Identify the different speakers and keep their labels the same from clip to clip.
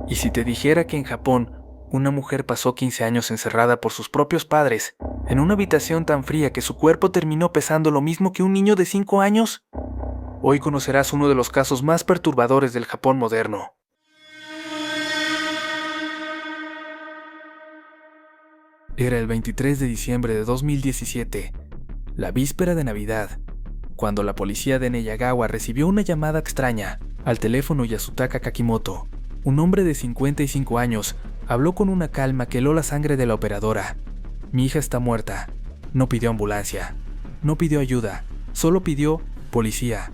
Speaker 1: ¿Y si te dijera que en Japón una mujer pasó 15 años encerrada por sus propios padres en una habitación tan fría que su cuerpo terminó pesando lo mismo que un niño de 5 años? Hoy conocerás uno de los casos más perturbadores del Japón moderno. Era el 23 de diciembre de 2017, la víspera de Navidad, cuando la policía de Neyagawa recibió una llamada extraña al teléfono. Yasutaka Kakimoto, un hombre de 55 años, habló con una calma que heló la sangre de la operadora. Mi hija está muerta. No pidió ambulancia, no pidió ayuda, solo pidió policía.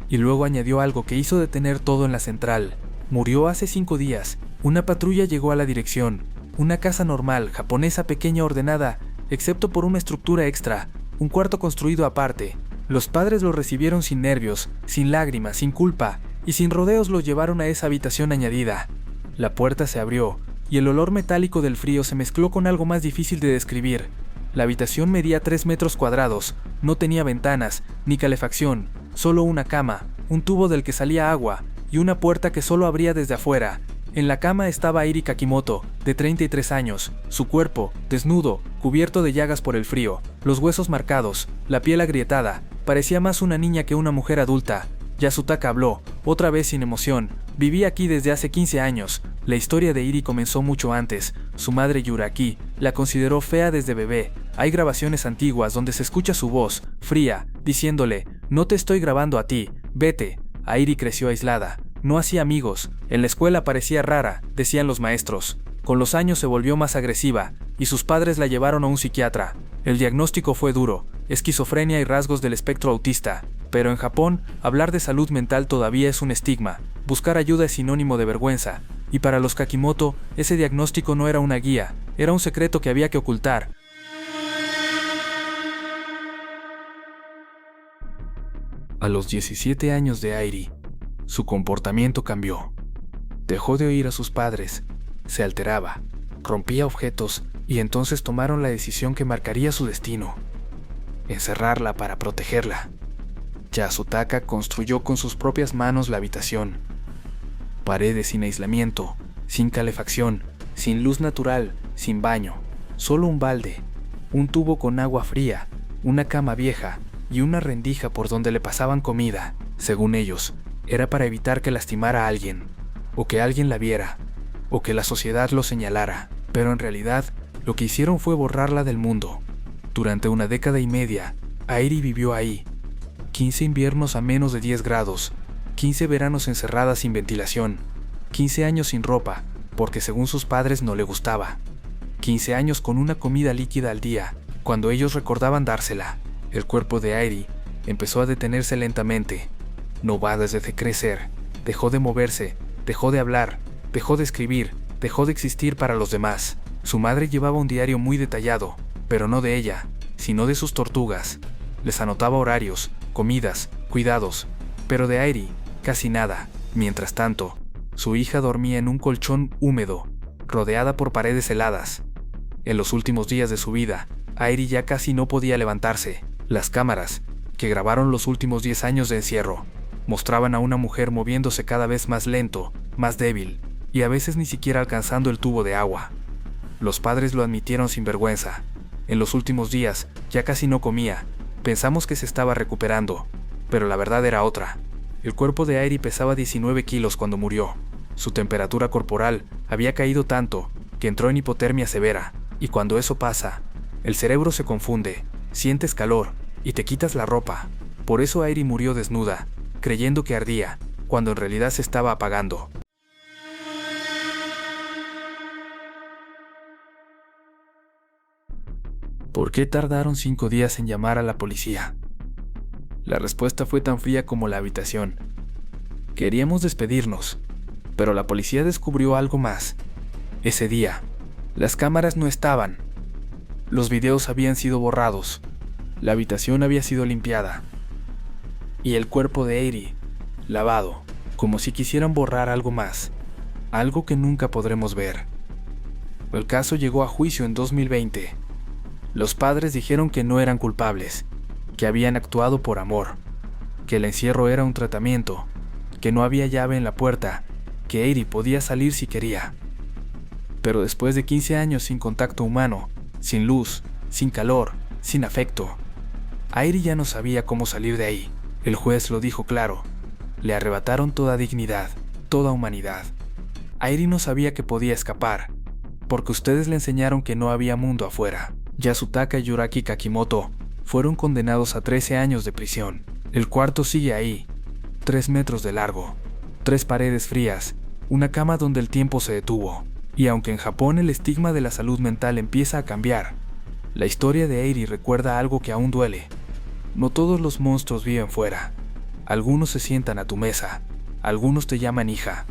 Speaker 1: Y luego añadió algo que hizo detener todo en la central. Murió hace 5 días. Una patrulla llegó a la dirección. Una casa normal, japonesa, pequeña, ordenada, excepto por una estructura extra, un cuarto construido aparte. Los padres lo recibieron sin nervios, sin lágrimas, sin culpa, y sin rodeos lo llevaron a esa habitación añadida. La puerta se abrió, y el olor metálico del frío se mezcló con algo más difícil de describir. La habitación medía 3 metros cuadrados, no tenía ventanas, ni calefacción, solo una cama, un tubo del que salía agua, y una puerta que solo abría desde afuera. En la cama estaba Airi Kakimoto, de 33 años, su cuerpo, desnudo, cubierto de llagas por el frío, los huesos marcados, la piel agrietada, parecía más una niña que una mujer adulta. Yasutaka habló, otra vez sin emoción. Viví aquí desde hace 15 años. La historia de Airi comenzó mucho antes. Su madre Yuraki la consideró fea desde bebé. Hay grabaciones antiguas donde se escucha su voz, fría, diciéndole, no te estoy grabando a ti, vete. Airi creció aislada. No hacía amigos, en la escuela parecía rara, decían los maestros. Con los años se volvió más agresiva, y sus padres la llevaron a un psiquiatra. El diagnóstico fue duro, esquizofrenia y rasgos del espectro autista. Pero en Japón, hablar de salud mental todavía es un estigma. Buscar ayuda es sinónimo de vergüenza. Y para los Kakimoto, ese diagnóstico no era una guía, era un secreto que había que ocultar. A los 17 años de Airi, su comportamiento cambió. Dejó de oír a sus padres, se alteraba, rompía objetos y entonces tomaron la decisión que marcaría su destino: encerrarla para protegerla. Yasutaka construyó con sus propias manos la habitación. Paredes sin aislamiento, sin calefacción, sin luz natural, sin baño, solo un balde, un tubo con agua fría, una cama vieja y una rendija por donde le pasaban comida. Según ellos, era para evitar que lastimara a alguien, o que alguien la viera, o que la sociedad lo señalara, pero en realidad lo que hicieron fue borrarla del mundo. Durante una década y media, Airi vivió ahí. 15 inviernos a menos de 10 grados, 15 veranos encerrada sin ventilación, 15 años sin ropa, porque según sus padres no le gustaba, 15 años con una comida líquida al día, cuando ellos recordaban dársela. El cuerpo de Airi empezó a detenerse lentamente. No va desde crecer, dejó de moverse, dejó de hablar, dejó de escribir, dejó de existir para los demás. Su madre llevaba un diario muy detallado, pero no de ella, sino de sus tortugas. Les anotaba horarios, comidas, cuidados, pero de Airi, casi nada. Mientras tanto, su hija dormía en un colchón húmedo, rodeada por paredes heladas. En los últimos días de su vida, Airi ya casi no podía levantarse. Las cámaras, que grabaron los últimos 10 años de encierro, mostraban a una mujer moviéndose cada vez más lento, más débil, y a veces ni siquiera alcanzando el tubo de agua. Los padres lo admitieron sin vergüenza. En los últimos días ya casi no comía. Pensamos que se estaba recuperando, pero la verdad era otra. El cuerpo de Airi pesaba 19 kilos cuando murió. Su temperatura corporal había caído tanto que entró en hipotermia severa, y cuando eso pasa, el cerebro se confunde, sientes calor y te quitas la ropa. Por eso Airi murió desnuda, creyendo que ardía, cuando en realidad se estaba apagando. ¿Por qué tardaron 5 días en llamar a la policía? La respuesta fue tan fría como la habitación. Queríamos despedirnos, pero la policía descubrió algo más. Ese día, las cámaras no estaban. Los videos habían sido borrados. La habitación había sido limpiada. Y el cuerpo de Airi, lavado, como si quisieran borrar algo más, algo que nunca podremos ver. El caso llegó a juicio en 2020. Los padres dijeron que no eran culpables, que habían actuado por amor, que el encierro era un tratamiento, que no había llave en la puerta que Airi podía salir si quería. Pero después de 15 años sin contacto humano, sin luz, sin calor, sin afecto, Airi ya no sabía cómo salir de ahí. El juez lo dijo claro. Le arrebataron toda dignidad, toda humanidad. Airi no sabía que podía escapar, porque ustedes le enseñaron que no había mundo afuera. Yasutaka y Yuraki Kakimoto fueron condenados a 13 años de prisión. El cuarto sigue ahí, 3 metros de largo, 3 paredes frías, una cama donde el tiempo se detuvo. Y aunque en Japón el estigma de la salud mental empieza a cambiar, la historia de Airi recuerda algo que aún duele. No todos los monstruos viven fuera. Algunos se sientan a tu mesa, algunos te llaman hija,